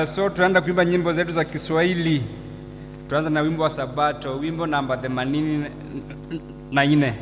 So tunaenda kuimba nyimbo zetu za Kiswahili. Tuanza na wimbo wa Sabato, wimbo namba 84.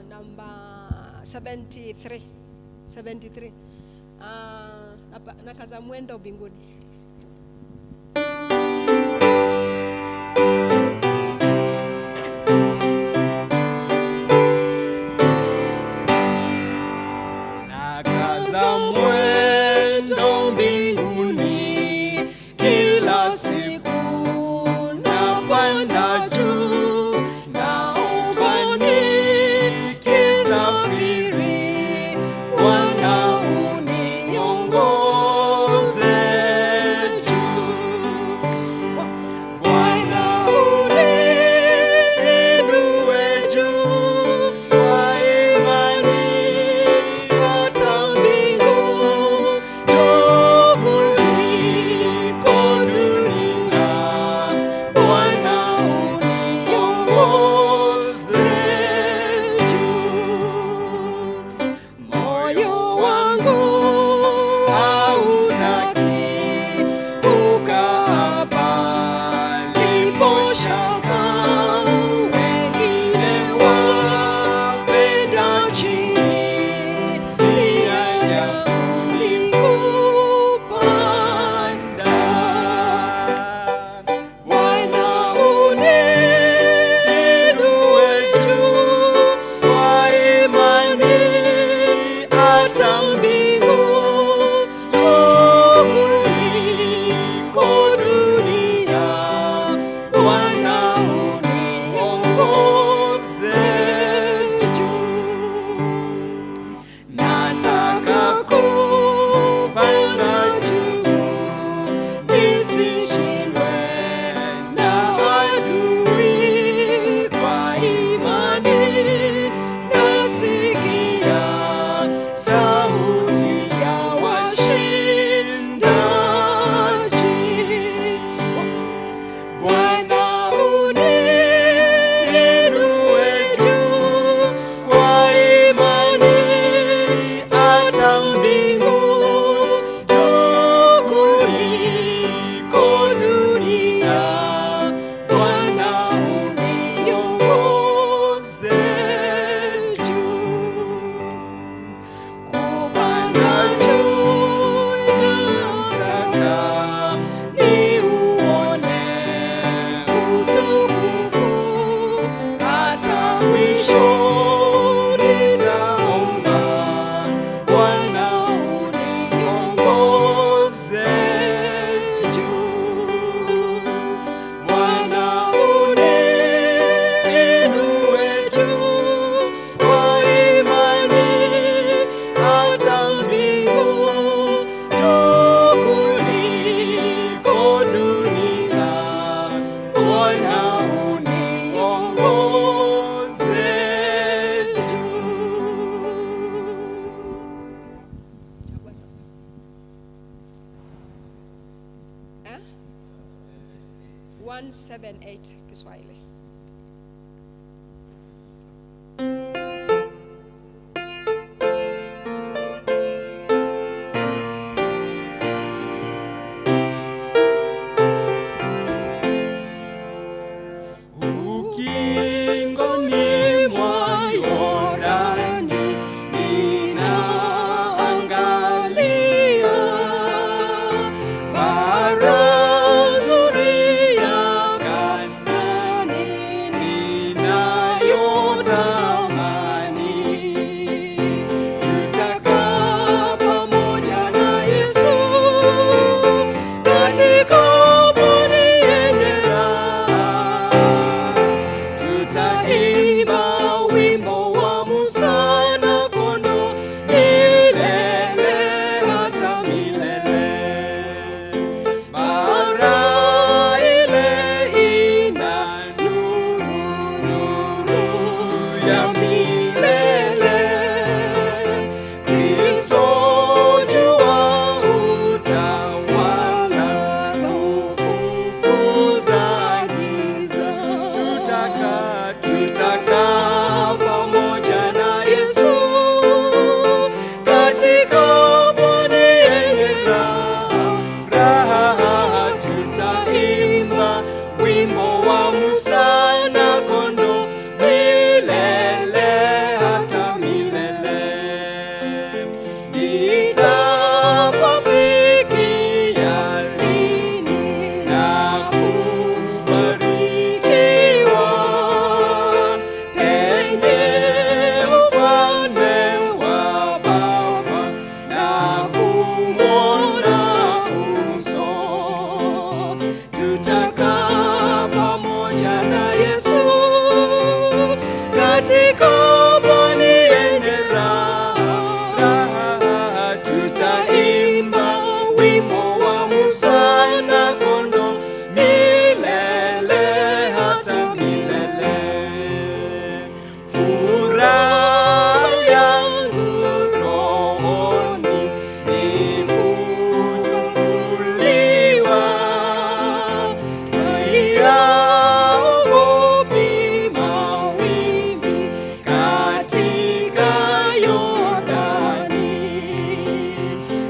Number 73. Nakaza mwendo mbinguni. Nakaza mwendo mbinguni, kila siku napanda juu, naomba nikisafiri, Bwana uniongoze juu. Bwana uninue juu kwa imani, hata mbingu juu kuliko dunia. Bwana uniongoze juu. Moyo wangu hautaki kukaa palipo shaka, wengine wapenda chini, nia yangu ni kupanda. Bwana uninue juu kwa imani, hata mbingu juu kuliko dunia. Bwana mwisho nitaomba, Bwana uniongoze juu, Bwana uniinue juu kwa imani, hata mbingu juu kuliko dunia, Bwana uniongoze juu. Chagua sasa. 178 Kiswahili. Ukingoni mwa Yordani ninaangalia bara nzuri ya Kanaani ninayotamani. Tutakaa pamoja na Yesu katika pwani yenye raha. Tutaimba wimbo wa Musa na Kondoo milele hata milele. Bara ile ina nuru, nuru ya milele. Kristo jua utawala kufukuza giza. Tutakaa pamoja na Yesu katika pwani yenye raha. Tutaimba wimbo wa Musa na Kondoo milele hata milele. Nitapofikia lini na kubarikiwa penye ufalme wa Baba na kumwona uso. Tutakaa pamoja na Yesu katika pwani yenye raha. Tutaimba wimbo wa Musa na Kondoo milele hata milele. Furaha yangu rohoni ni kuchukuliwa, siyaogopi mawimbi katika Yordani.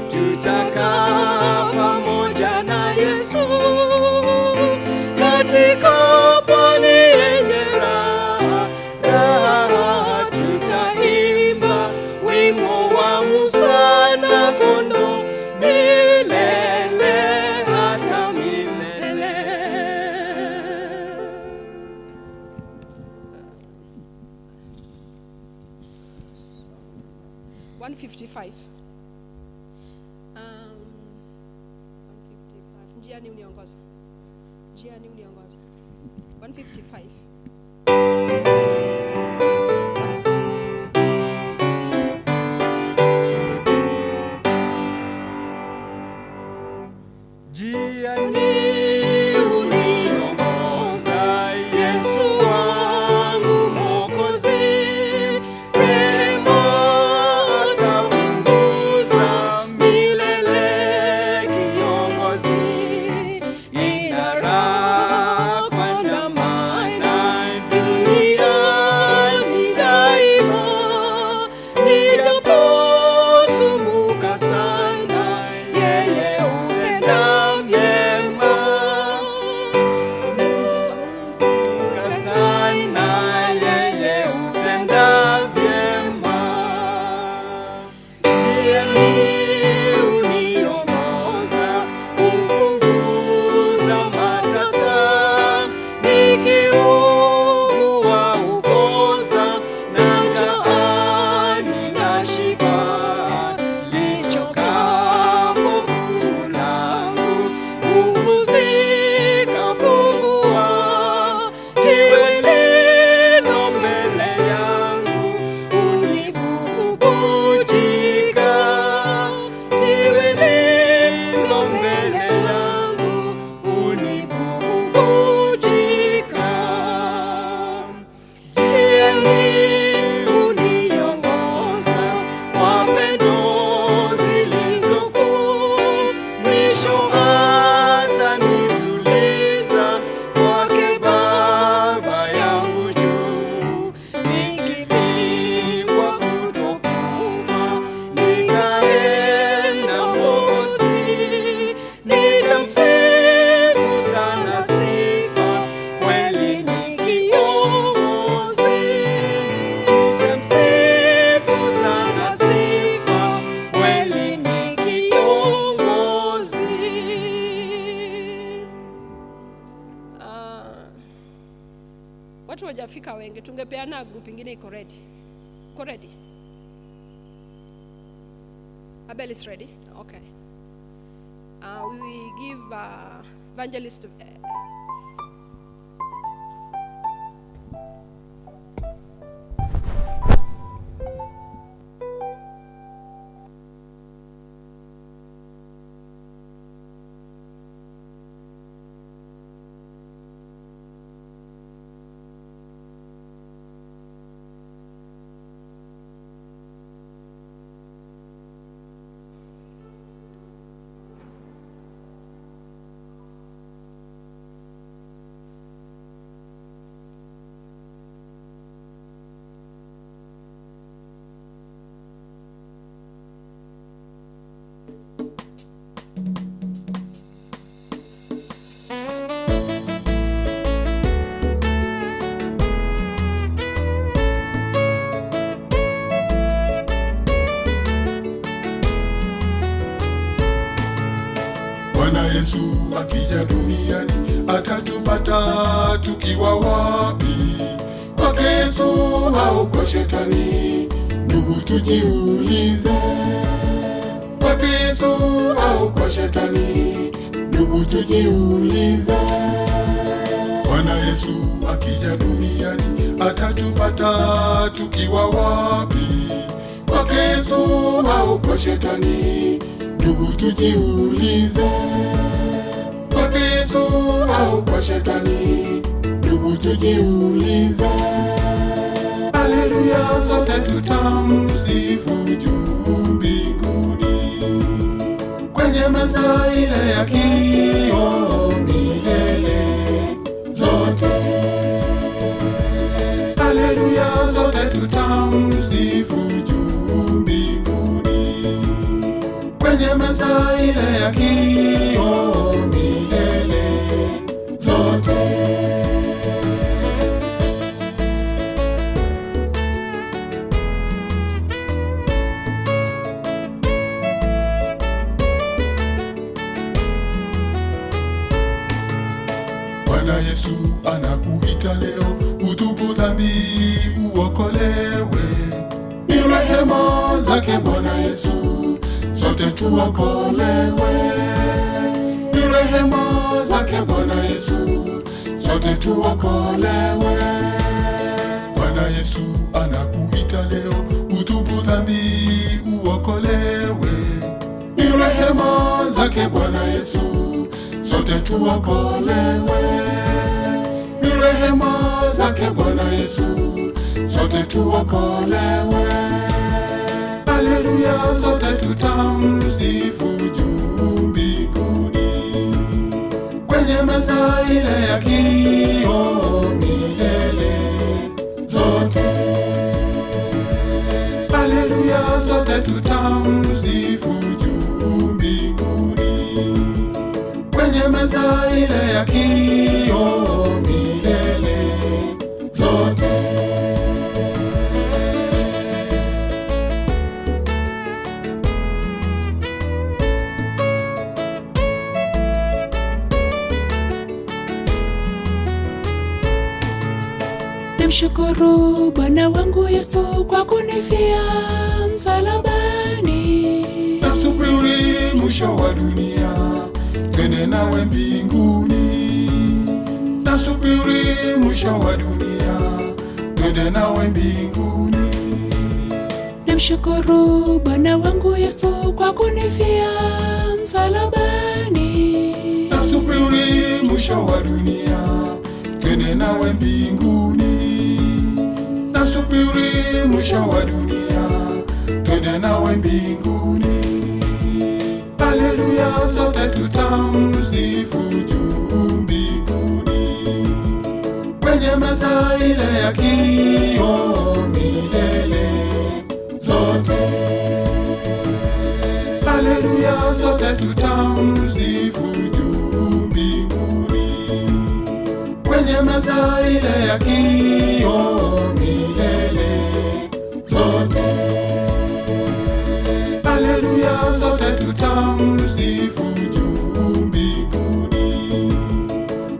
Tutakaa pamoja na Yesu katika pwani yenye raha. Tutaimba wimbo wa Musa na Kondoo milele hata milele. Um, 155. Njiani uniongoza. Njiani uniongoza. 155. Njiani uniongoza, Yesu wangu Mwokozi. Rehema atapunguza milele kiongozi. Ina raha kuandamana duniani daima. Nijaposumbuka sana, yeye hutenda vyema. Nijaposumbuka sana, yeye hutenda vyema. Njiani uniongoza, hupunguza matata. Nikiugua hupoza, Watu wajafika wengi, tungepeana group ingine iko ready. Uko ready? Abel is ready? Okay. We will give Evangelist Bwana Yesu akija duniani atatupata tukiwa wapi? Kwake Yesu au kwa shetani? Ndugu tujiulize. Kwake Yesu au kwa shetani? Ndugu tujiulize. Bwana Yesu akija duniani atatupata tukiwa wapi? Kwake Yesu au kwa shetani? Ndugu tujiulize. Kwake Yesu au kwa shetani? Ndugu tujiulize. Haleluya, sote tutamsifu juu mbinguni, kwenye meza ile ya kioo milele zote. Haleluya, sote tutamsifu juu mbinguni, kwenye meza ile ya kioo milele zote. Bwana Yesu anakuita leo, utubu dhambi uokolewe. Ni rehema zake Bwana Yesu, sote tuokolewe. Ni rehema zake Bwana Yesu, sote tuokolewe. Bwana Yesu anakuita leo, utubu dhambi uokolewe. Ni rehema zake Bwana Yesu, sote tuokolewe. Ni rehema zake Bwana Yesu, sote tuokolewe. Haleluya, sote tutamsifu juu mbinguni, kwenye meza ile ya kioo milele zote. Haleluya, sote tutamsifu juu mbinguni, kwenye meza ile ya kioo milele zote. Namshukuru Bwana wangu Yesu kwa kunifia msalabani. Nasubiri mwisho wa dunia, twende nawe mbinguni. Nasubiri mwisho wa dunia, twende nawe mbinguni. Namshukuru Bwana wangu Yesu kwa kunifia msalabani. Nasubiri mwisho wa dunia, twende nawe mbinguni. Nasubiri mwisho wa dunia, twende nawe mbinguni. Haleluya, sote tutamsifu juu mbinguni, kwenye meza ile ya kioo milele zote. Haleluya, sote tutamsifu juu mbinguni, kwenye meza ile ya kioo milele zote. Haleluya, sote tutamsifu juu mbinguni,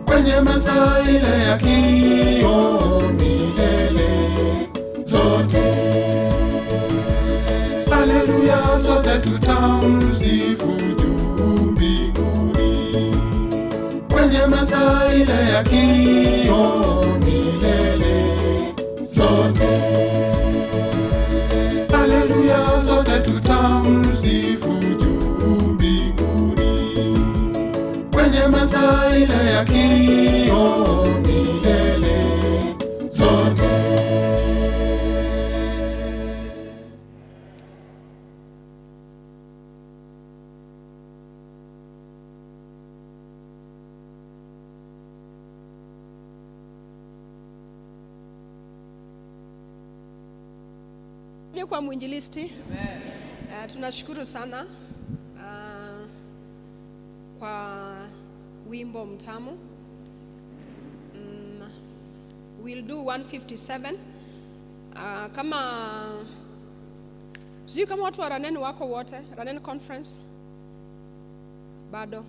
kwenye meza ile ya kioo sote tutamsifu juu mbinguni, kwenye meza ile ya kioo milele zote. Haleluya, sote tutamsifu juu mbinguni, kwenye meza ile ya kioo milele zote. Kwa mwinjilisti. Tunashukuru sana kwa wimbo mtamu. We'll do 157. Kama sijui kama watu wa Ranen wako wote, Ranen conference bado.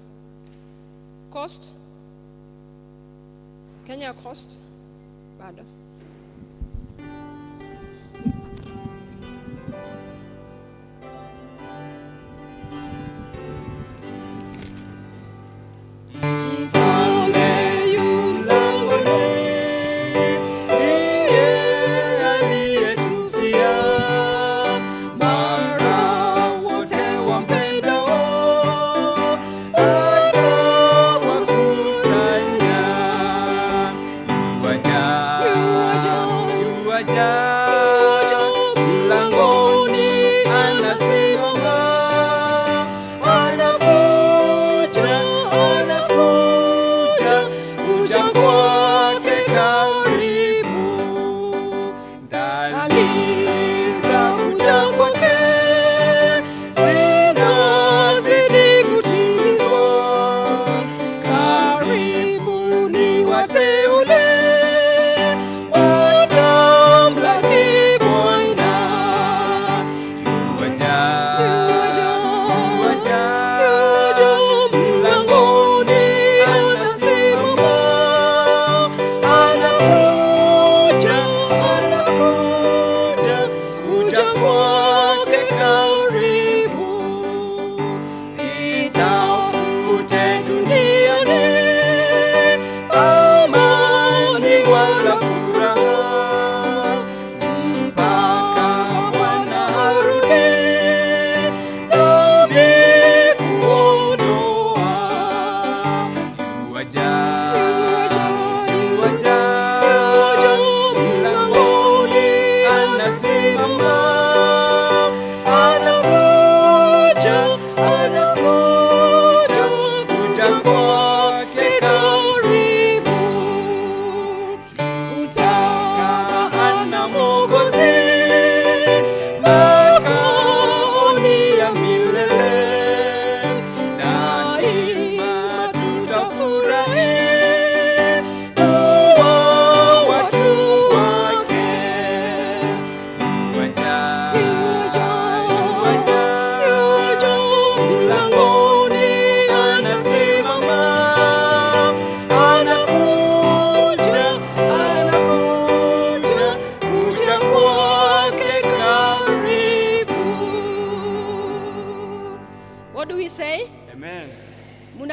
Coast Kenya Coast bado.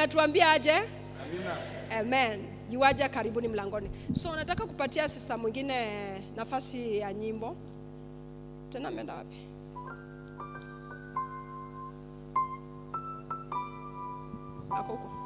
Munatuambia aje? Amina. Amen. Yuaja karibuni mlangoni. So nataka kupatia sisa mwingine nafasi ya nyimbo. Tena ameenda wapi? Ako huko.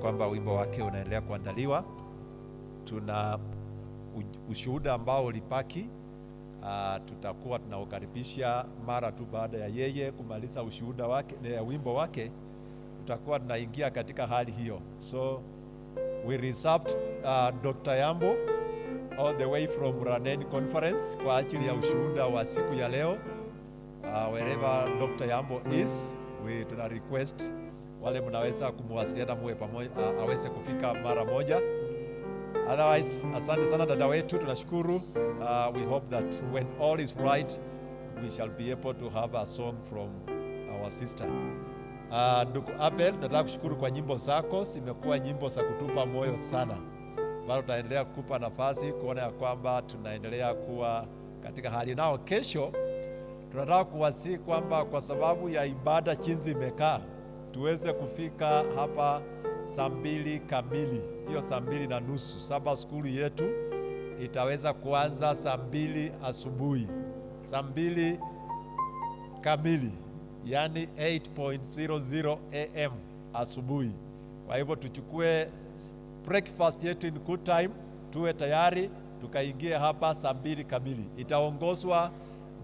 kwamba wimbo wake unaendelea kuandaliwa. Tuna ushuhuda ambao ulipaki, tutakuwa tunaukaribisha mara tu baada ya yeye kumaliza ushuhuda wake na wimbo wake, tutakuwa tunaingia katika hali hiyo. So we reserved Dr. Yambo all the way from Ranen Conference kwa ajili ya ushuhuda wa siku ya leo. Wherever Dr. Yambo is, we tuna request wale mnaweza kumwasiliana muwe pamoja, aweze kufika mara moja. Otherwise, asante sana dada wetu, tunashukuru. We hope that when all is right, we shall be able to have a song from our sister. Ndugu Abel, nataka kushukuru kwa nyimbo zako, zimekuwa nyimbo za kutupa moyo sana. Bado tutaendelea kukupa nafasi kuona ya kwamba tunaendelea kuwa katika hali nao. Kesho tunataka kuwasihi kwamba kwa sababu ya ibada jinsi imekaa, tuweze kufika hapa saa 2 kamili, sio saa 2:30. Saba skuli yetu itaweza kuanza saa 2 asubuhi, saa 2 kamili, yani 8:00 am asubuhi. Kwa hivyo tuchukue breakfast yetu in good time, tuwe tayari tukaingie hapa saa 2 kamili. Itaongozwa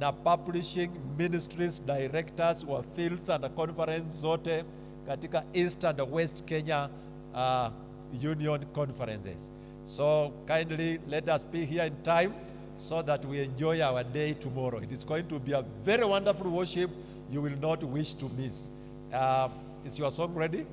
na publishing ministries directors wa fields and conference zote katika East and West Kenya Union conferences. So kindly let us be here in time so that we enjoy our day tomorrow. It is going to be a very wonderful worship you will not wish to miss. Is your song ready?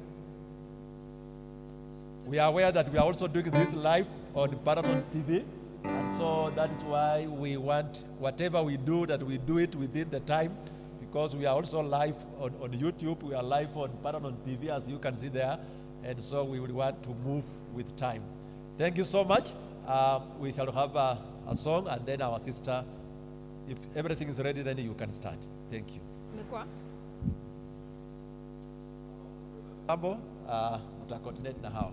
We are aware that we are also doing this live on Baraton TV, and so that is why we want whatever we do, that we do it within the time, because we are also live on YouTube, we are live on Baraton TV, as you can see there, and so we will want to move with time. Thank you so much. We shall have a song, and then our sister, if everything is ready, then you can start. Thank you. Mambo, mtacoordinate na hao.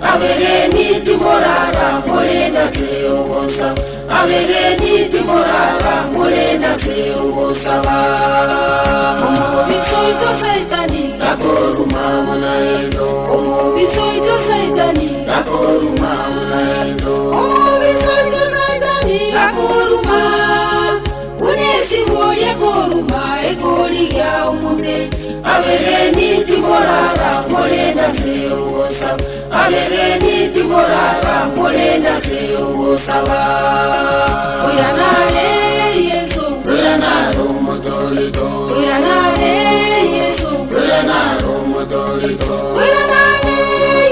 Abere ni timorara, morena se ugusa abegeni timorara mulenda se ugusaba umubisoito saitani gakoruma munaendo umubisoito saitani gakoruma munaendo umubisoito saitani gakoruma unesi molie koruma ekoliga umute abegeni timorara mulenda se ugusa abegeni timorara mulenda se ugusaba uyanale Yesu uyanaro motolito uyanale Yesu uyanaro motolito uyanale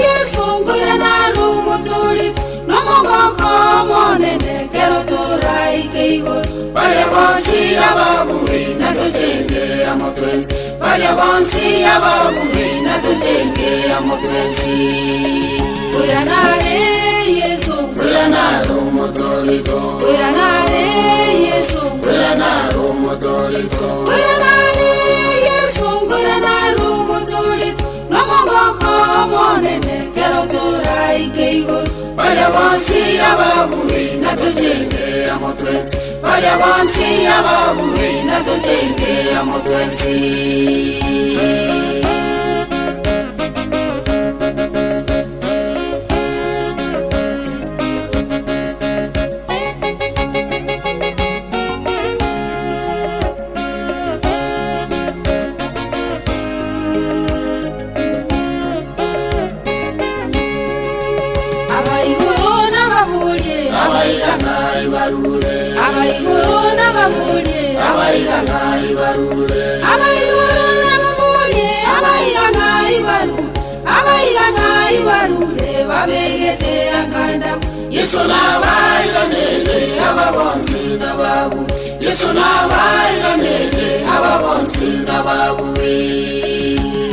Yesu uyanaro motolito nomogoko monene kero turai keigo pale bonsi ababuhi na tujenge amotwensi pale bonsi ababuhi na tujenge amotwensi uyanale Yesu uyanaro motolito uyanale Yesu uyanaro motolito uyanale Yesu uyanaro motolito nomogoko monene kero turai keigo pale bonsi ababuhi na tujenge amotwensi pale bonsi ababuhi na tujenge amotwensi babegete anganda Yesu na bairanele ababonsi na babu Yesu na bairanele ababonsi na babu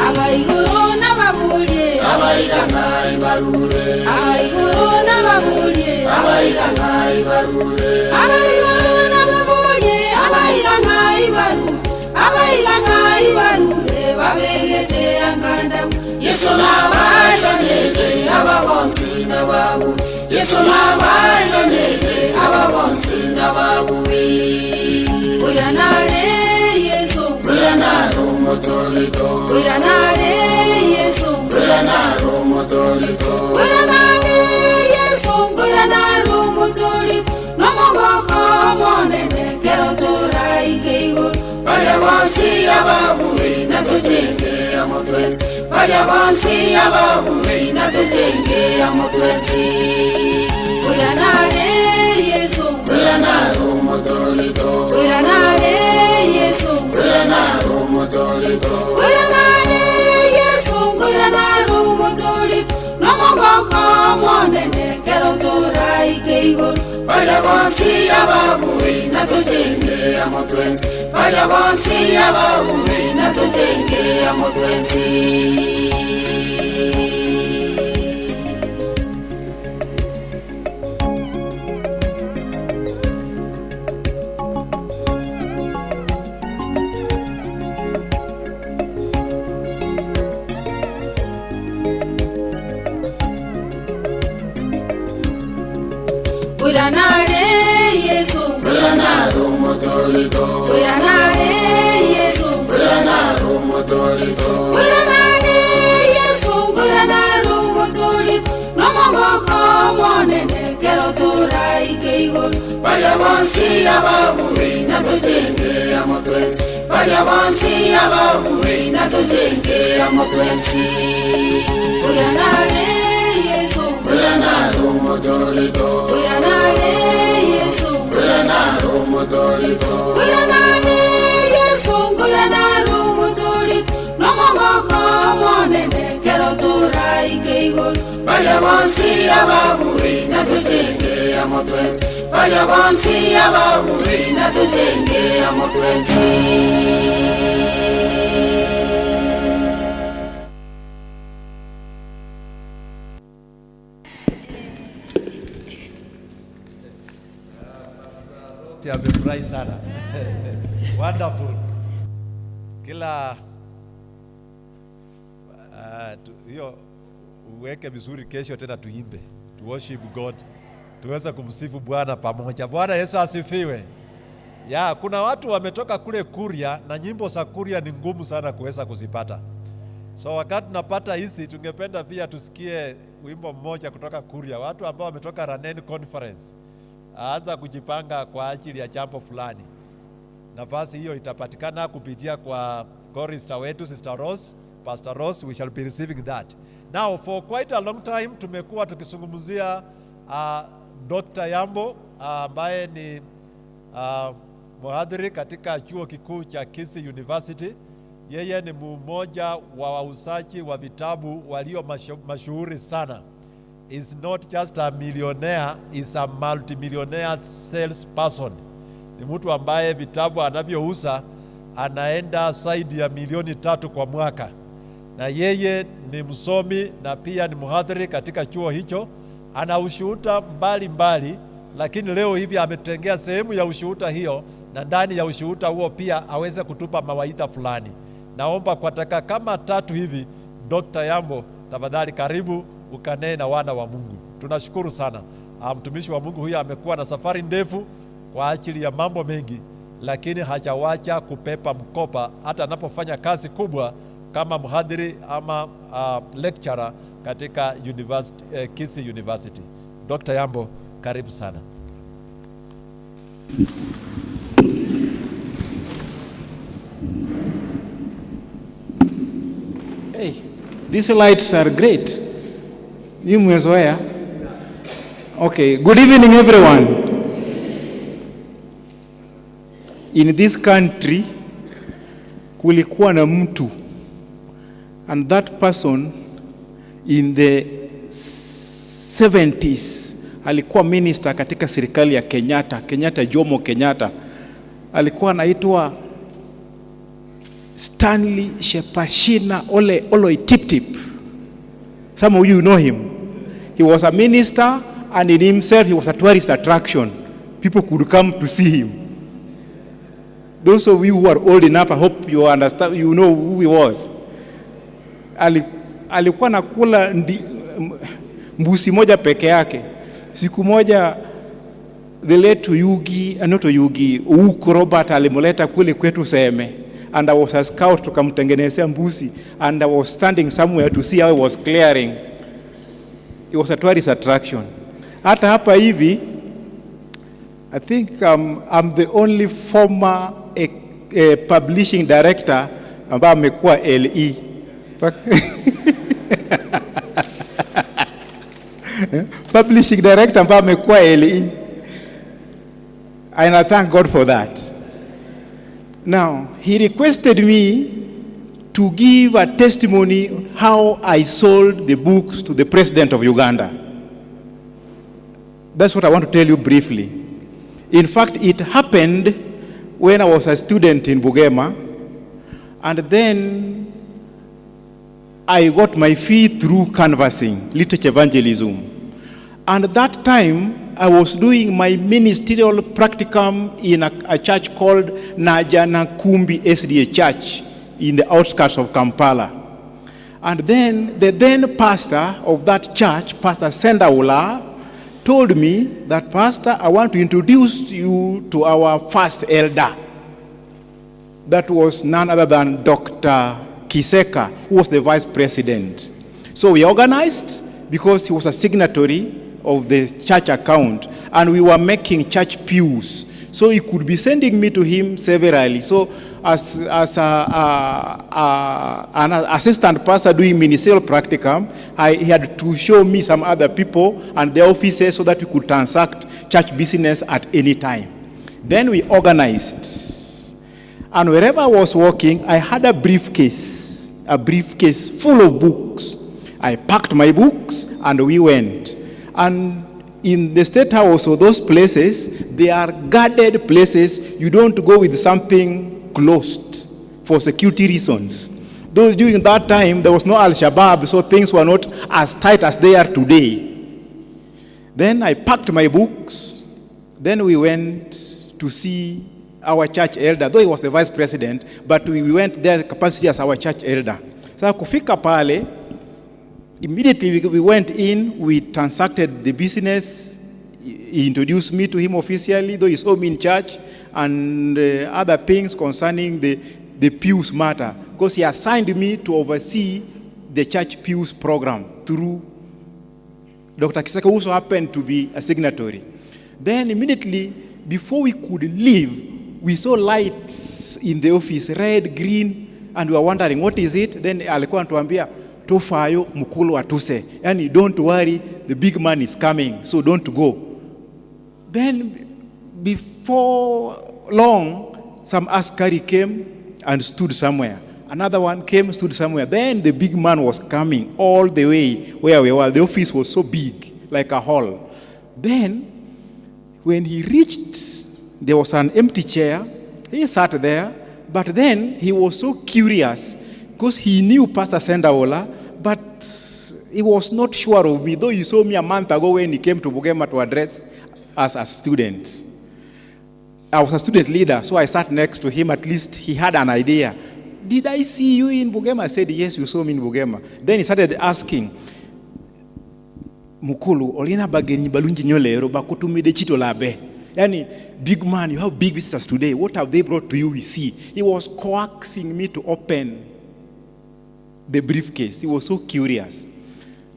abaiguru na babulye abaiganga ibarule abaiguru na babulye abaiganga ibarule abaiguru na babulye abaiganga ibaru abaiganga ibarule babegete anganda Yesu na bairanele ababonsi na babu Yesu na bairanele ababonsi na babu uyanale Yesu uyanaro motolito uyanale Yesu uyanaro motolito uyanale Yesu uyanaro motolito nomogoko monene kero turai keigo pale bonsi ababuhi na tujenge amotwensi pale bonsi ababuhi na tujenge amotwensi uyanale Yesu uyanaro motolito uyanale Yesu uyanaro motolito uyanale Yesu uyanaro motolito nomogoko monene kero turai keigo pale bonsi ababuhi na tujenge amotwensi pale bonsi ababuhi na tujenge amotwensi uyanale Yesu uyanaro motolito uyanale Yesu uyanaro motolito uyanale Yesu uyanaro motolito nomogoko monene kero turai keigo pale bonsi ababuhi na tujenge amotwensi pale bonsi ababuhi na tujenge amotwensi uyanale Yesu uyanaro motolito uyanale Yesu uyanaro motolito uyanale Yesu uyanaro motolito nomogoko monene kero turai keigo pale bonsi ababuhi na tujenge amotwensi pale bonsi ababuhi na tujenge amotwensi amefurahi sana. Wonderful. Kila hiyo uweke vizuri, kesho tena tuimbe, to worship God, tuweze kumsifu Bwana pamoja. Bwana Yesu asifiwe. Ya, kuna watu wametoka kule Kuria na nyimbo za Kuria ni ngumu sana kuweza kuzipata. So wakati tunapata hizi, tungependa pia tusikie wimbo mmoja kutoka Kuria. Watu ambao wametoka Ranen Conference aanza kujipanga kwa ajili ya jambo fulani. Nafasi hiyo itapatikana kupitia kwa chorister wetu Sister Rose, Pastor Rose. We shall be receiving that. Now for quite a long time tumekuwa tukizungumzia Dr. Yambo ambaye ni mhadhiri katika chuo kikuu cha Kisii University. Yeye ni mmoja wa wauzaji wa vitabu walio mashuhuri sana. Is not just a millionaire, is a multimillionaire salesperson. Ni mtu ambaye vitabu anavyouza anaenda zaidi ya 3 kwa mwaka. Na yeye ni msomi na pia ni mhadhiri katika chuo hicho. Ana ushuhuda mbali, lakini leo hivi ametengea sehemu ya ushuhuda hiyo, na ndani ya ushuhuda huo pia aweze kutupa mawaidha fulani. Naomba kwa dakika kama 3 hivi, Dr. Yambo, tafadhali karibu ukanee na wana wa Mungu. Tunashukuru sana. Mtumishi wa Mungu huyu amekuwa na safari ndefu kwa ajili ya mambo mengi, lakini hajawacha kupepa mkopa hata anapofanya kazi kubwa kama mhadhiri ama lecturer katika Kisii University. Dr. Yambo, karibu sana. Hey, these lights are great. You mwezoea? Okay, good evening everyone. In this country kulikuwa na mtu, and that person in the 70s alikuwa minister katika serikali ya Jomo Kenyatta. Alikuwa anaitwa Stanley Shepashina Oloitiptip. Some of you know him. He was a minister, and in himself he was a tourist attraction. People could come to see him. Those of you who are old enough, I hope you understand, you know who he was. Alikuwa nakula mbusi moja peke yake. Siku moja the late Uku Robert alimuleta kule kwetu Seme, and I was a scout tukamtengenezea mbusi, and I was standing somewhere to see how he was clearing. It was a tourist attraction. Hata hapa hivi, I think I'm the only former publishing director ambaye amekuwa LE. Publishing director ambaye amekuwa LE. And I thank God for that. Now, he requested me to give a testimony on how I sold the books to the president of Uganda. That's what I want to tell you briefly. In fact, it happened when I was a student in Bugema, and then I got my feet through canvassing, literature evangelism. And at that time, I was doing my ministerial practicum in a church called Najanakumbi SDA Church in the outskirts of Kampala. And then the then pastor of that church, Pastor Sendaula, told me that, Pastor, I want to introduce you to our first elder. That was none other than Dr. Kiseka, who was the vice president. So we organized, because he was a signatory of the church account, and we were making church pews. So he could be sending me to him severally. So as an assistant pastor doing ministerial practicum, he had to show me some other people and their offices so that we could transact church business at any time. Then we organized. And wherever I was working, I had a briefcase full of books. I packed my books and we went. And in the State House or those places, they are guarded places. You don't go with something closed for security reasons. Though during that time, there was no Al-Shabaab, so things were not as tight as they are today. Then I packed my books. Then we went to see our church elder, though he was the vice president, but we went there capacity as our church elder. So kufika pale, immediately we went in, we transacted the business he introduced me to him officially, though he saw me in church, and other things concerning the pews matter, because he assigned me to oversee the church pews program through Dr. Kisaka, who also happened to be a signatory. Then immediately, before we could leave, we saw lights in the office, red, green, and we were wondering, what is it? Then alikuwa anatuambia, tofayo mukulu atuse. Yani, don't worry, the big man is coming, so don't go. Then, before long, some askari came and stood somewhere. Another one came, stood somewhere. Then the big man was coming all the way where we were. The office was so big, like a hall. Then, when he reached, there was an empty chair. He sat there, but then he was so curious because he knew Pastor Sendaola, but he was not sure of me, though he saw me a month ago when he came to Bugema to address us as students. I was a student leader, so I sat next to him. At least he had an idea. Did I see you in Bugema? I said, yes, you saw me in Bugema. Then he started asking, Mukulu, olina bageni balunji nyolero bakutumide chito labe. Yani, big man, you have big visitors today. What have they brought to you? We see. He was coaxing me to open the briefcase. He was so curious.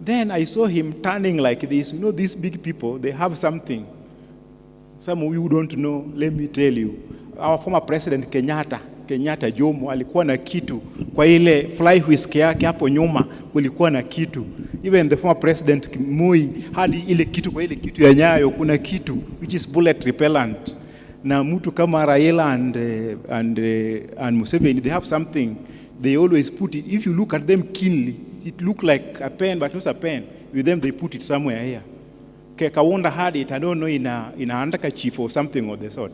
Then I saw him turning like this. You know, these big people, they have something. Some of you don't know, let me tell you. Our former president, Kenyatta Jomo, alikuwa na kitu. Kwa ile fly whisk yake hapo nyuma, kulikuwa na kitu. Even the former president Moi had ile kitu, kwa ile kitu ya Nyayo kuna kitu, which is bullet repellent. Na mtu kama Raila and Museveni, they have something. They always put it, if you look at them keenly, it look like a pen, but not a pen. With them, they put it somewhere here. Kawonda had it, I don't know, in a handkerchief or something of the sort,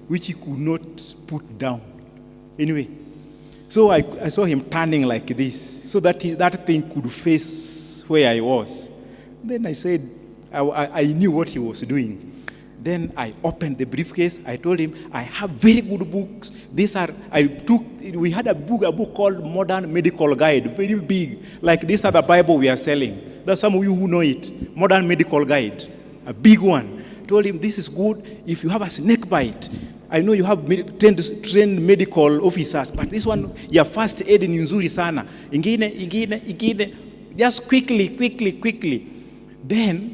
which he could not put down. Anyway, so I saw him turning like this, so that that thing could face where I was. Then I said, I knew what he was doing. Then I opened the briefcase. I told him, I have very good books. We had a book called Modern Medical Guide, very big, like this other Bible we are selling. There's some of you who know it, Modern Medical Guide, a big one. I told him, this is good if you have a snake bite. I know you have trained medical officers, but this one, your first aid in nzuri sana. Ingine, just quickly. Then,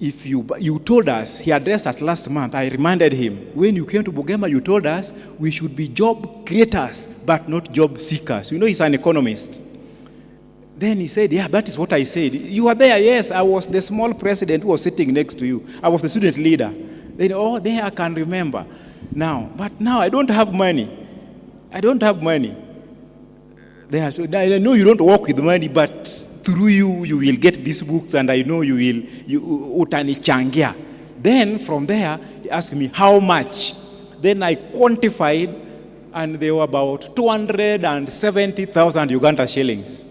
if you told us, he addressed us last month, I reminded him, when you came to Bugema, you told us we should be job creators, but not job seekers. You know, he's an economist. Then he said, yeah, that is what I said. You were there, yes, I was the small president who was sitting next to you. I was the student leader. Then, there I can remember. But now I don't have money. Then I said, I know you don't work with money, but through you will get these books, and I know you utanichangia. Then from there, he asked me, how much? Then I quantified, and they were about 270,000 Uganda shillings.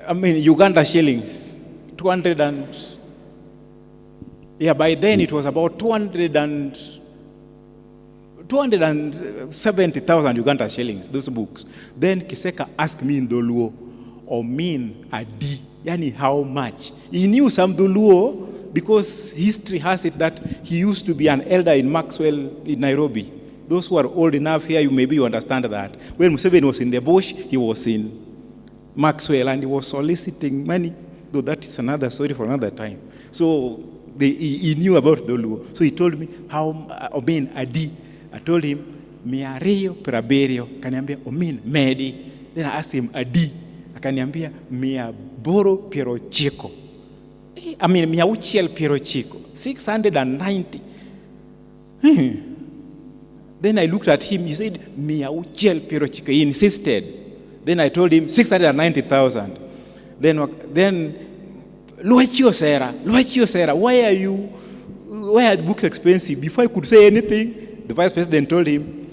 Uganda shillings. By then it was about 270,000 Uganda shillings, those books. Then Kiseka asked me in Doluo, Omin Adi, yani how much? He knew some Doluo because history has it that he used to be an elder in Maxwell in Nairobi. Those who are old enough here, maybe you understand that. When Museveni was in the bush, he was in Maxwell and he was soliciting money, though that is another story for another time. So he knew about Doluo. So he told me, how, Omin Adi. I told him, Miario Peraberio, Kanyambia, Omin Medi. Then I asked him, Adi. Akaniambia, Mia Boro Piero Chico. Mia Uchiel Piero Chico. 690. Then I looked at him, he said, Mia Uchiel Piero Chico. He insisted. Then I told him, 690,000. Then Luachio Sera, why are the books expensive? Before I could say anything, the vice president told him,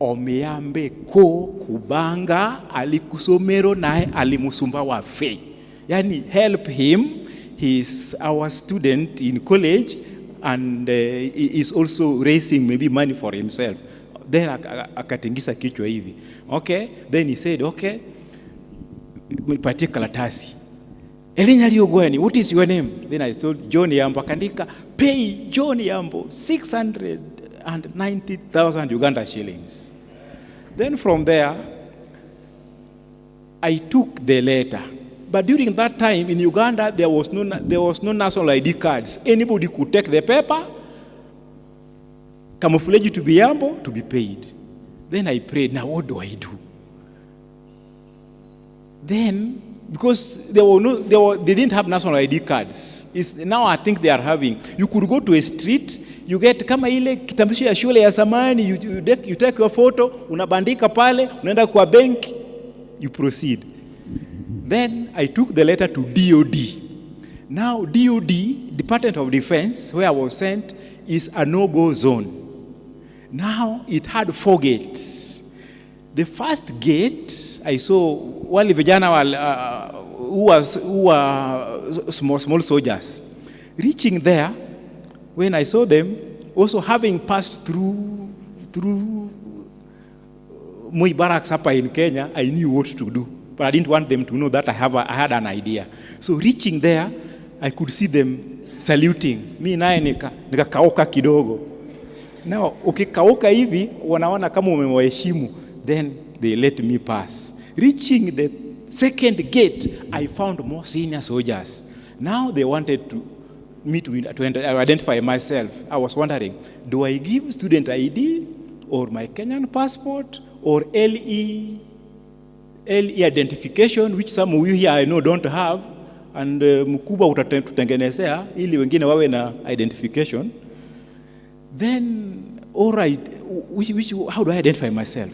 Omeambe ko kubanga alikusomero nae alimusumba wa fe. Yani help him. He's our student in college and he is also raising maybe money for himself. Then akatingisa kichwa hivi. Okay, then he said, okay, nipatie karatasi. Elinya Liogwani, what is your name? Then I told John Yambo. Akandika, pay John Yambo 690,000 Uganda shillings. Then from there, I took the letter. But during that time in Uganda, there was no national ID cards. Anybody could take the paper, camouflage to be Yambo, to be paid. Then I prayed, now what do I do? Then, because they didn't have national ID cards. Now I think they are having. You could go to a street, you get kama ile kitambulisho ya shule ya zamani, you take your photo, unabandika pale, unaenda kwa bank, you proceed. Then I took the letter to DOD. Now DOD, Department of Defense, where I was sent, is a no-go zone. Now it had 4 gates. The first gate, I saw wale vijana who were small soldiers. Reaching there, when I saw them, also having passed through Moi barracks up in Kenya, I knew what to do. But I didn't want them to know that I had an idea. So reaching there, I could see them saluting. Mi naye nikakauka kidogo. Now, ukikauka hivi, wanaona kama umewaheshimu. Then they let me pass. Reaching the second gate, I found more senior soldiers. Now they wanted me to identify myself. I was wondering, do I give student ID or my Kenyan passport or LE identification, which some of you here I know don't have, and mkubwa utatutengenezea ili wengine wawe na identification. Then, all right, how do I identify myself?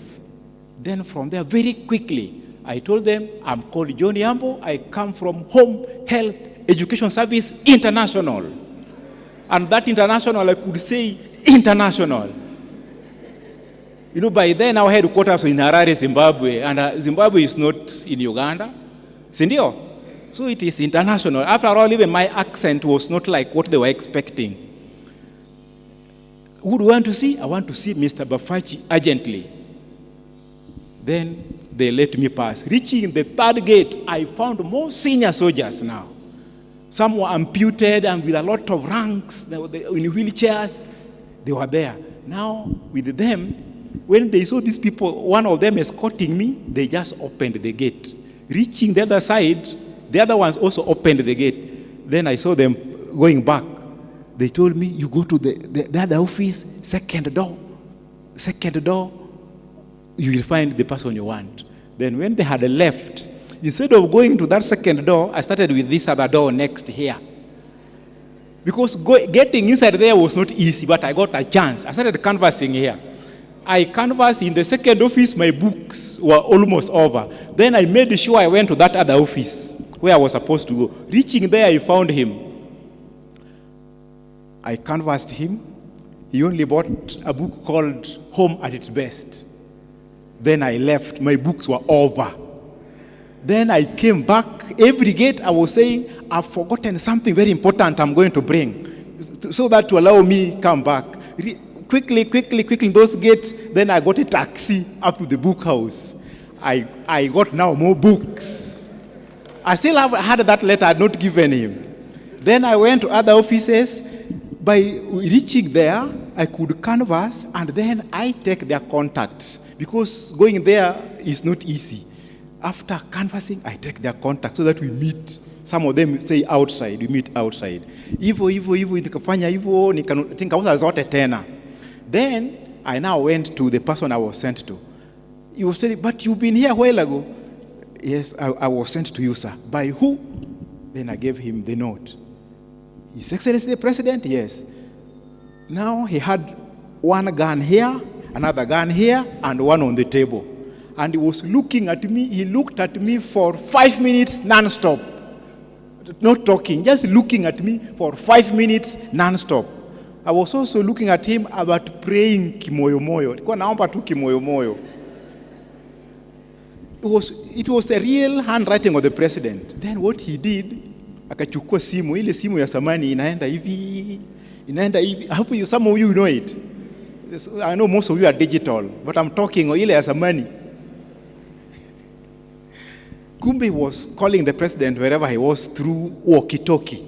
Then from there, very quickly, I told them, I'm called John Yambo. I come from Home Health Education Service International. And that international, I could say international. You know, by then our headquarters were in Harare, Zimbabwe, and Zimbabwe is not in Uganda. Sindio? So it is international. After all, even my accent was not like what they were expecting. Who do I want to see? I want to see Mr. Bafachi urgently. Then they let me pass. Reaching the third gate, I found more senior soldiers now. Some were amputed and with a lot of ranks, they were in wheelchairs. They were there. Now, with them, when they saw these people, one of them escorting me, they just opened the gate. Reaching the other side, the other ones also opened the gate. Then I saw them going back. They told me, you go to the other office, second door. Second door, you will find the person you want. Then when they had left, instead of going to that second door, I started with this other door next here. Because getting inside there was not easy, but I got a chance. I started canvassing here. I canvassed in the second office, my books were almost over. Then I made sure I went to that other office where I was supposed to go. Reaching there, I found him. I canvassed him. He only bought a book called Home at its Best. Then I left. My books were over. Then I came back. Every gate I was saying, I've forgotten something very important I'm going to bring. So that to allow me come back. Quickly, those gates. Then I got a taxi up to the book house. I got now more books. I still had that letter I had not given him. Then I went to other offices. By reaching there, I could canvass, and then I take their contacts. Because going there is not easy. After canvassing, I take their contacts so that we meet. Some of them say outside, we meet outside. Hivyo, nikafanya hivyo, nikauza zote tena. Then, I now went to the person I was sent to. He was telling, but you've been here a while ago. Yes, I was sent to you, sir. By who? Then I gave him the note. His Excellency the President? Yes. Now he had one gun here, another gun here, and one on the table. And he was looking at me. He looked at me for 5 minutes non-stop. Not talking, just looking at me for 5 minutes non-stop. I was also looking at him about praying kimoyomoyo. Nilikuwa naomba tu kimoyomoyo. It was the real handwriting of the president. Then what he did, akachukua simu, ile simu ya samani inaenda hivi. I hope some of you know it. I know most of you are digital, but I'm talking ile ya samani. Kumbe he was calling the president wherever he was through walkie-talkie.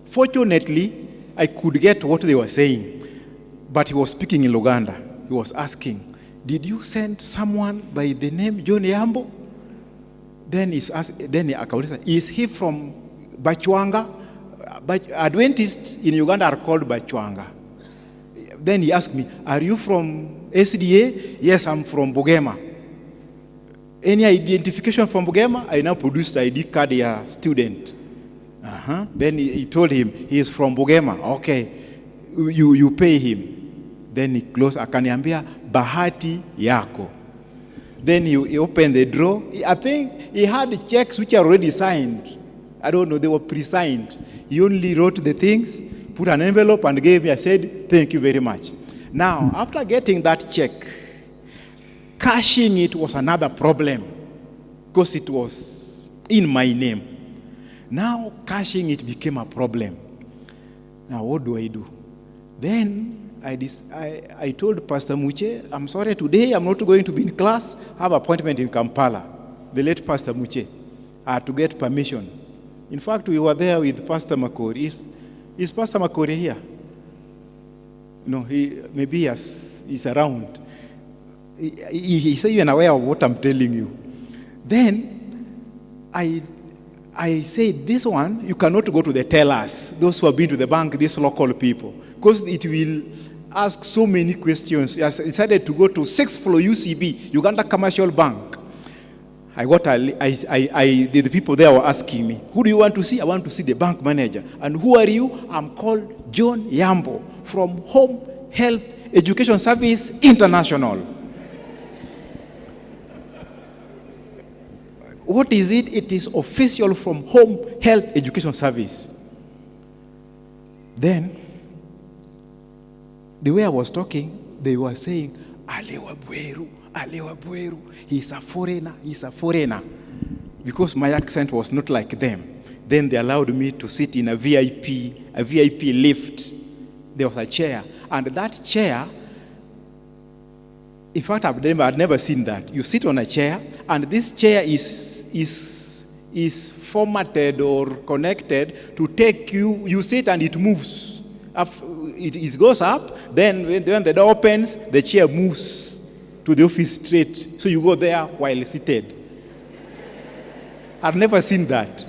Fortunately, I could get what they were saying, but he was speaking in Luganda. He was asking, did you send someone by the name John Yambo? Then akauliza, is he from Bachwanga? Adventists in Uganda are called Bachwanga. Then he asked me, are you from SDA? Yes, I'm from Bugema. Any identification from Bugema? I now produced the ID card, a student. Then he told him, he is from Bugema. Okay, you pay him. Then he closed, akaniambia, bahati yako. Then he opened the drawer. I think he had checks which are already signed. I don't know, they were pre-signed. He only wrote the things, put an envelope and gave me. I said, thank you very much. Now, after getting that check, cashing it was another problem because it was in my name. Now, cashing it became a problem. Now, what do I do? Then I told Pastor Muche, I'm sorry, today I'm not going to be in class. I have an appointment in Kampala. The late Pastor Muche. I had to get permission. In fact, we were there with Pastor Makori. Is Pastor Makori here? No, maybe he's around. He's even aware of what I'm telling you. Then I said, this one, you cannot go to the tellers, those who have been to the bank, these local people, because it will ask so many questions. I decided to go to 6th floor UCB, Uganda Commercial Bank. The people there were asking me, who do you want to see? I want to see the bank manager. And who are you? I'm called John Yambo from Home Health Education Service International. What is it? It is official from Home Health Education Service. Then, the way I was talking, they were saying, Alewa Bueru, he's a foreigner. Because my accent was not like them. Then they allowed me to sit in a VIP lift. There was a chair. And that chair, in fact, I'd never seen that. You sit on a chair, and this chair is formatted or connected to take you. You sit and it moves. It goes up, then when the door opens, the chair moves to the office straight. So you go there while seated. I've never seen that.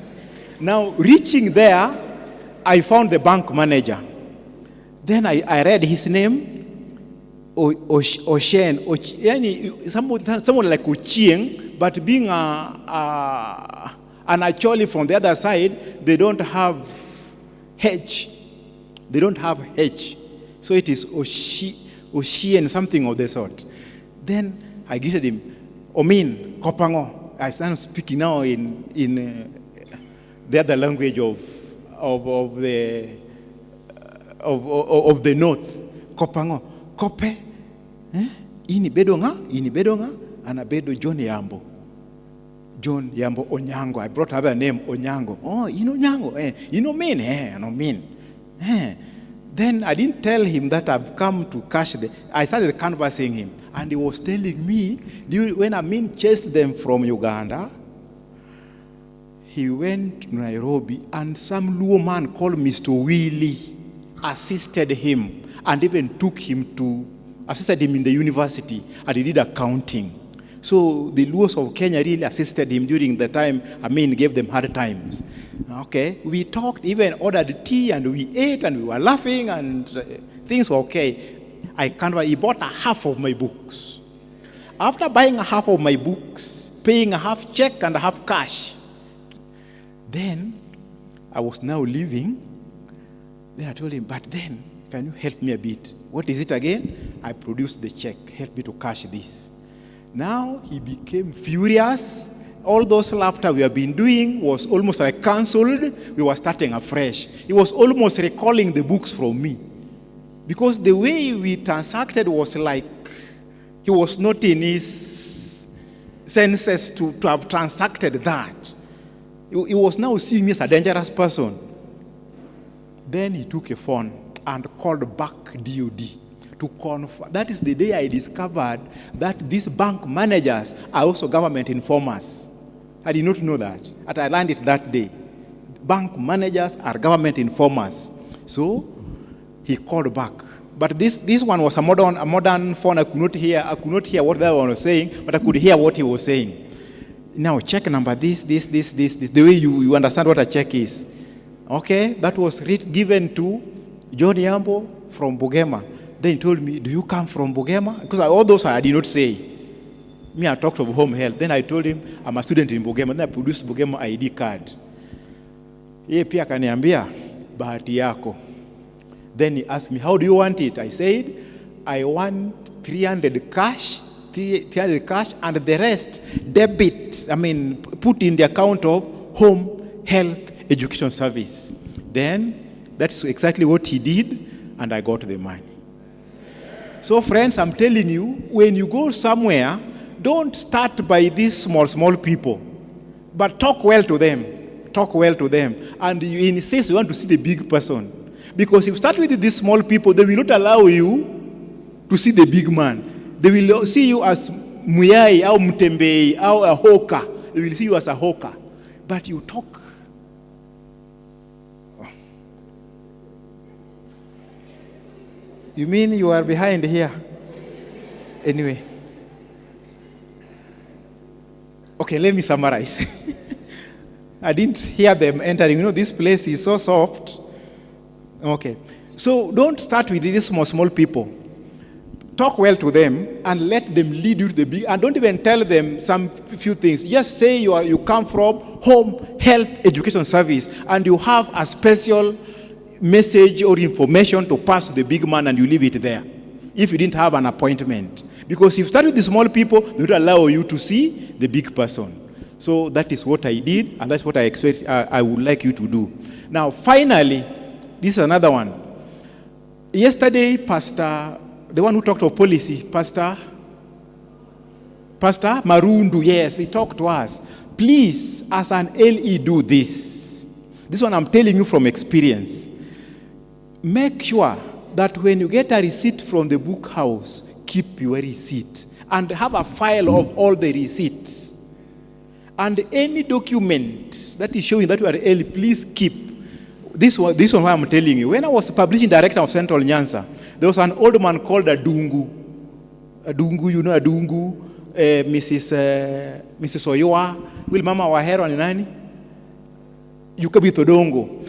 Now, reaching there, I found the bank manager. Then I read his name, Oshen, someone like Ochieng, but being an Acholi from the other side, they don't have H. They don't have H. So it is Oshien, something of the sort. Then I greeted him, Omin, Kopango. I started speaking now in the other language of the north. Kopango, Kope, ini bedonga, anabedo John Yambo. John Yambo Onyango. I brought another name, Onyango. Oh, Nyango, no mean. Then I didn't tell him that I've come to cash I started canvassing him. And he was telling me, when Amin chased them from Uganda, he went to Nairobi, and some Luo man called Mr. Willie assisted him and even assisted him in the university, and he did accounting. So the Luos of Kenya really assisted him during the time Amin gave them hard times. Okay, we talked, even ordered tea, and we ate, and we were laughing, and things were okay. He bought a half of my books. After buying a half of my books, paying a half check and a half cash, then I was now leaving. Then I told him, but then, can you help me a bit? What is it again? I produced the check. Help me to cash this. Now he became furious. All those laughter we have been doing was almost like cancelled. We were starting afresh. He was almost recalling the books from me. Because the way we transacted was like he was not in his senses to have transacted that. He was now seeing me as a dangerous person. Then he took a phone and called back DOD to confirm. That is the day I discovered that these bank managers are also government informers. I did not know that. And I learned it that day. Bank managers are government informers. So he called back. But this one was a modern phone. I could not hear what the other one was saying, but I could hear what he was saying. Now check number this. The way you understand what a check is. Okay, that was given to John Yambo from Bugema. Then he told me, do you come from Bugema? Because all those I did not say. Me, I talked of home health. Then I told him, I'm a student in Bugema. Then I produced Bugema ID card. Yeye pia akaniambia, bahati yako. Then he asked me, how do you want it? I said, I want 300 cash, and the rest debit, put in the account of home health education service. Then that's exactly what he did, and I got the money. So friends, I'm telling you, when you go somewhere, don't start by these small people, but talk well to them. Talk well to them. And you insist you want to see the big person. Because if you start with these small people, they will not allow you to see the big man. They will see you as Muyai, or Mutembei, or a hawker. They will see you as a hawker. But you talk. You mean you are behind here? Anyway. Okay, let me summarize. I didn't hear them entering. This place is so soft. Okay. So don't start with these small people. Talk well to them and let them lead you to the big. And don't even tell them some few things. Just say you come from home health education service and you have a special message or information to pass to the big man, and you leave it there. If you didn't have an appointment. Because if you start with the small people, they will allow you to see the big person. So that is what I did, and that's what I expect I would like you to do. Now, finally, this is another one. Yesterday, Pastor, the one who talked of policy, Pastor Marundu, yes, he talked to us. Please, as an LE, do this. This one I'm telling you from experience. Make sure that when you get a receipt from the book house, keep your receipt and have a file of all the receipts. And any document that is showing that you are LE, please keep. This one why I'm telling you. When I was publishing director of Central Nyanza, there was an old man called Adungu. Adungu, you know Adungu, Mrs. Oyoa, will Mama Wahero ni nani? Yukabito Dongo.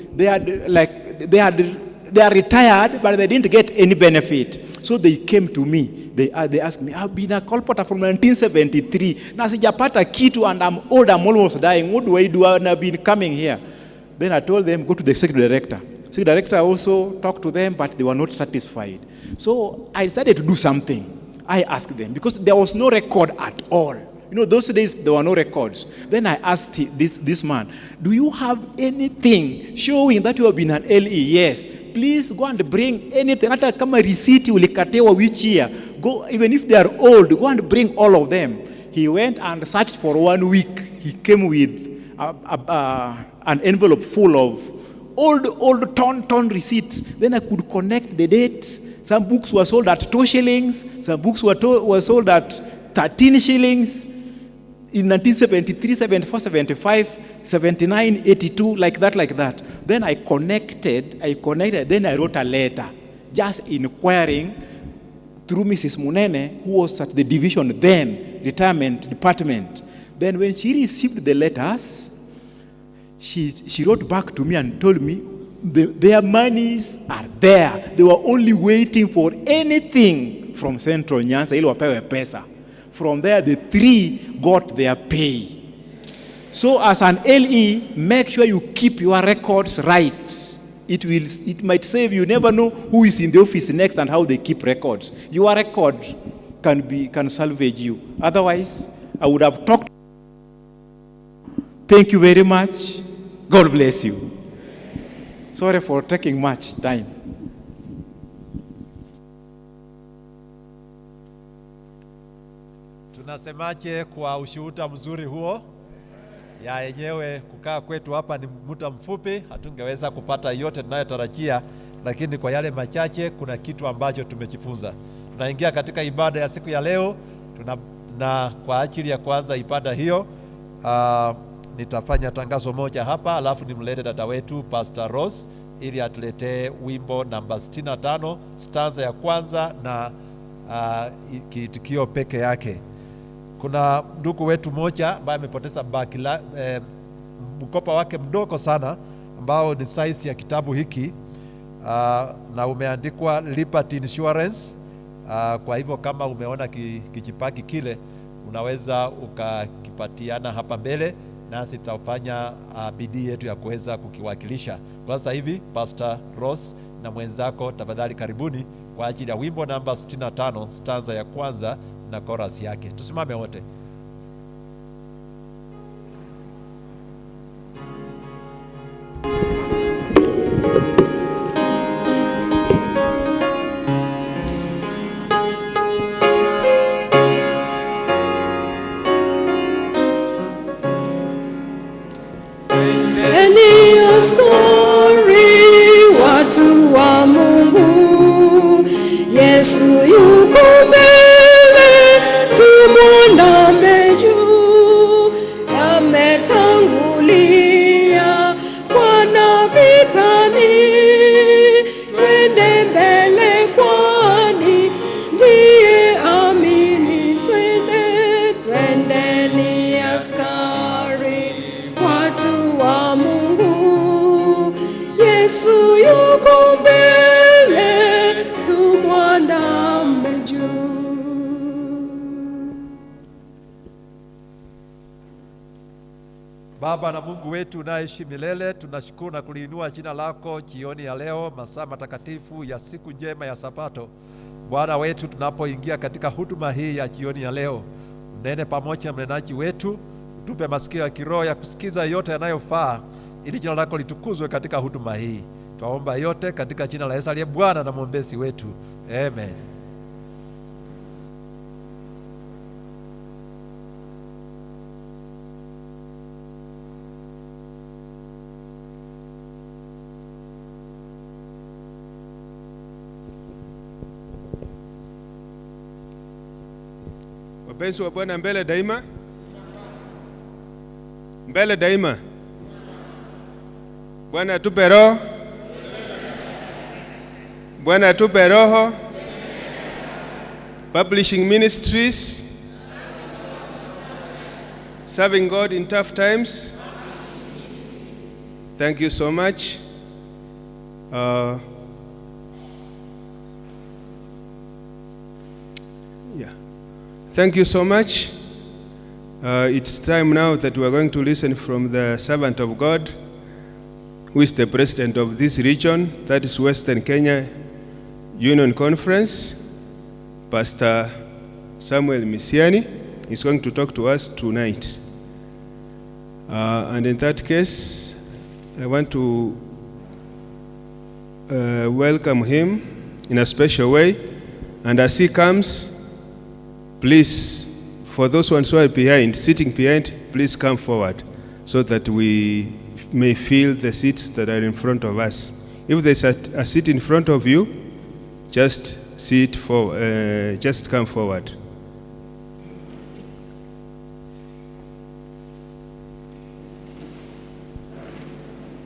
They are retired, but they didn't get any benefit. So they came to me. They asked me, I've been a colporter from 1973. Na sijapata kitu and I'm old, I'm almost dying. What do I do? And I've been coming here. Then I told them, go to the secretary director. Secretary director also talked to them, but they were not satisfied. So I decided to do something. I asked them, because there was no record at all. Those days there were no records. Then I asked this man, do you have anything showing that you have been an LE? Yes. Please go and bring anything. Hata kama receipt ulikatewa which year. Go, even if they are old, go and bring all of them. He went and searched for 1 week. He came with an envelope full of old torn receipts. Then I could connect the dates. Some books were sold at 2 shillings. Some books were sold at 13 shillings. In 1973, 74, 75, 79, 82, like that. Then I connected, then I wrote a letter, just inquiring through Mrs. Munene, who was at the division then, retirement department. Then when she received the letters, she wrote back to me and told me their monies are there. They were only waiting for anything from Central Nyanza, ili wapewe pesa. From there, the 3 got their pay. So as an LE, make sure you keep your records right. It might save you. Never know who is in the office next and how they keep records. Your record can salvage you. Otherwise, I would have talked. Thank you very much. God bless you. Sorry for taking much time. Tunasemaje kwa ushuhuda mzuri huo? Ya yenyewe kukaa kwetu hapa ni muda mfupi, hatungeweza kupata yote tunayotarajia, lakini kwa yale machache kuna kitu ambacho tumejifunza. Tunaingia katika ibada ya siku ya leo, na kwa ajili ya kuanza ibada hiyo nitafanya tangazo moja hapa, alafu nimlete dada wetu Pastor Rose ili atuletee wimbo namba 65 stanza ya kwanza na kiitikio peke yake. Kuna ndugu wetu moja ambaye amepoteza mkopa wake mdogo sana ambao ni size ya kitabu hiki na umeandikwa Liberty Insurance. Kwa hivyo kama umeona kijipaki kile, unaweza ukakipatiana hapa mbele, nasi tutafanya bidii yetu ya kuweza kukiwakilisha. Kwa sasa hivi Pastor Ross na mwenzako, tafadhali karibuni kwa ajili ya wimbo namba 65 stanza ya kwanza na chorus yake. Tusimame wote. Watu wa Mungu, Yesu yuko mbele, tumwandame juu. Ametangulia Bwana vitani, twende mbele kwani ndiye amini. Twende ni askari, watu wa Mungu, Yesu yuko mbele, tumwandame juu. Baba na Mungu wetu unaishi milele, tunashukuru na kuliinua jina lako jioni ya leo, masaa matakatifu ya siku njema ya Sabato. Bwana wetu, tunapoingia katika huduma hii ya jioni ya leo, unene pamoja na mnenaji wetu, tupe masikio ya kiroho ya kusikiza yote yanayofaa, ili jina lako litukuzwe katika huduma hii. Twaomba yote katika jina la Yesu aliye Bwana na mwombezi wetu. Amen. Wapenzi wa Bwana, mbele daima. Mbele daima. Bwana atupe roho. Bwana atupe roho. Publishing ministries, serving God in tough times. Thank you so much. Thank you so much. It's time now that we are going to listen from the servant of God, who is the president of this region, that is Western Kenya Union Conference, Pastor Samuel Misiani. He's going to talk to us tonight. And in that case, I want to welcome him in a special way. And as he comes, please, for those ones who are behind, sitting behind, please come forward so that we may fill the seats that are in front of us. If there's a seat in front of you, just sit forward, just come forward.